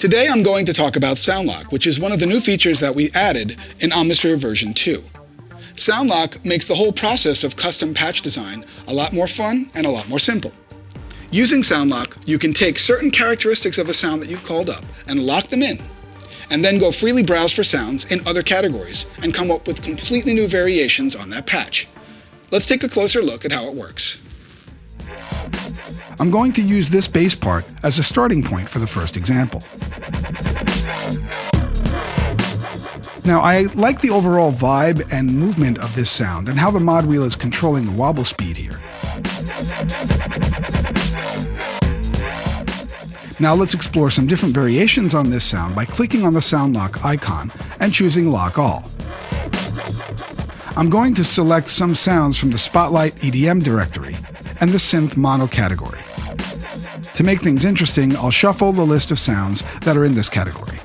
Today I'm going to talk about Sound Lock, which is one of the new features that we added in Omnisphere version 2. Sound Lock makes the whole process of custom patch design a lot more fun and a lot more simple. Using Sound Lock, you can take certain characteristics of a sound that you've called up and lock them in, and then go freely browse for sounds in other categories and come up with completely new variations on that patch. Let's take a closer look at how it works. I'm going to use this bass part as a starting point for the first example. Now, I like the overall vibe and movement of this sound and how the mod wheel is controlling the wobble speed here. Now let's explore some different variations on this sound by clicking on the Sound Lock icon and choosing Lock All. I'm going to select some sounds from the Spotlight EDM directory and the Synth Mono category. To make things interesting, I'll shuffle the list of sounds that are in this category.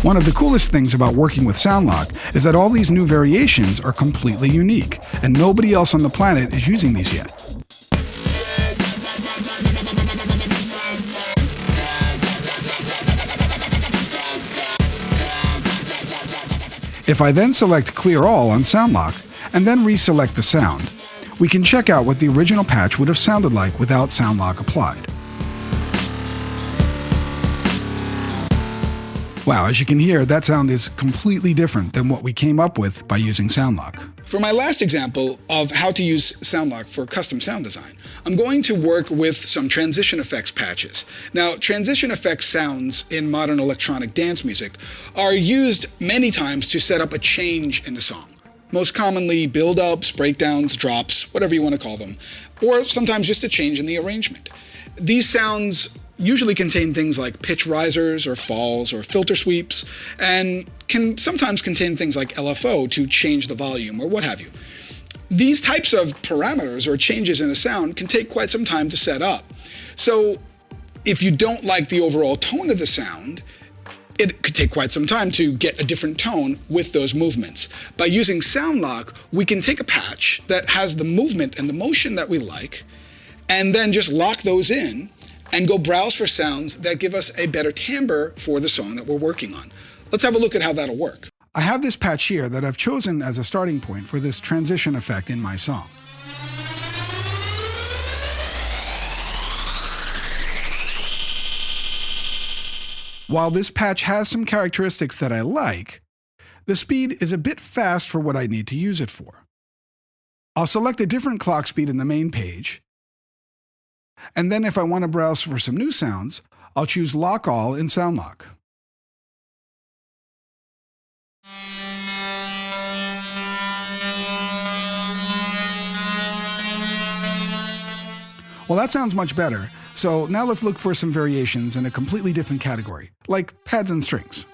One of the coolest things about working with Sound Lock is that all these new variations are completely unique, and nobody else on the planet is using these yet. If I then select Clear All on Sound Lock, and then reselect the sound, we can check out what the original patch would have sounded like without Sound Lock applied. Wow, as you can hear, that sound is completely different than what we came up with by using Sound Lock. For my last example of how to use Sound Lock for custom sound design, I'm going to work with some transition effects patches. Now, transition effects sounds in modern electronic dance music are used many times to set up a change in the song. Most commonly build-ups, breakdowns, drops, whatever you want to call them, or sometimes just a change in the arrangement. These sounds usually contain things like pitch risers or falls or filter sweeps, and can sometimes contain things like LFO to change the volume or what have you. These types of parameters or changes in a sound can take quite some time to set up. So if you don't like the overall tone of the sound, it could take quite some time to get a different tone with those movements. By using Sound Lock, we can take a patch that has the movement and the motion that we like, and then just lock those in and go browse for sounds that give us a better timbre for the song that we're working on. Let's have a look at how that'll work. I have this patch here that I've chosen as a starting point for this transition effect in my song. While this patch has some characteristics that I like, the speed is a bit fast for what I need to use it for. I'll select a different clock speed in the main page, and then if I want to browse for some new sounds, I'll choose Lock All in Sound Lock. Well, that sounds much better, so now let's look for some variations in a completely different category, like pads and strings.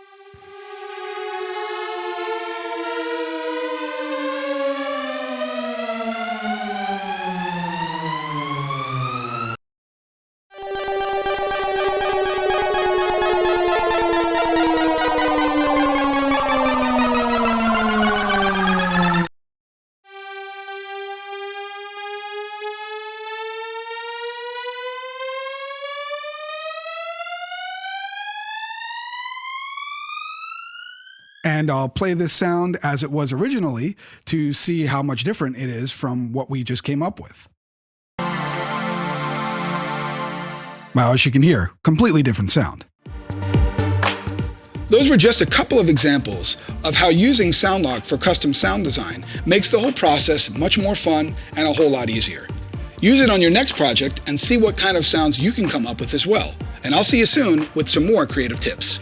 And I'll play this sound as it was originally to see how much different it is from what we just came up with. Wow, as you can hear, completely different sound. Those were just a couple of examples of how using Sound Lock for custom sound design makes the whole process much more fun and a whole lot easier. Use it on your next project and see what kind of sounds you can come up with as well. And I'll see you soon with some more creative tips.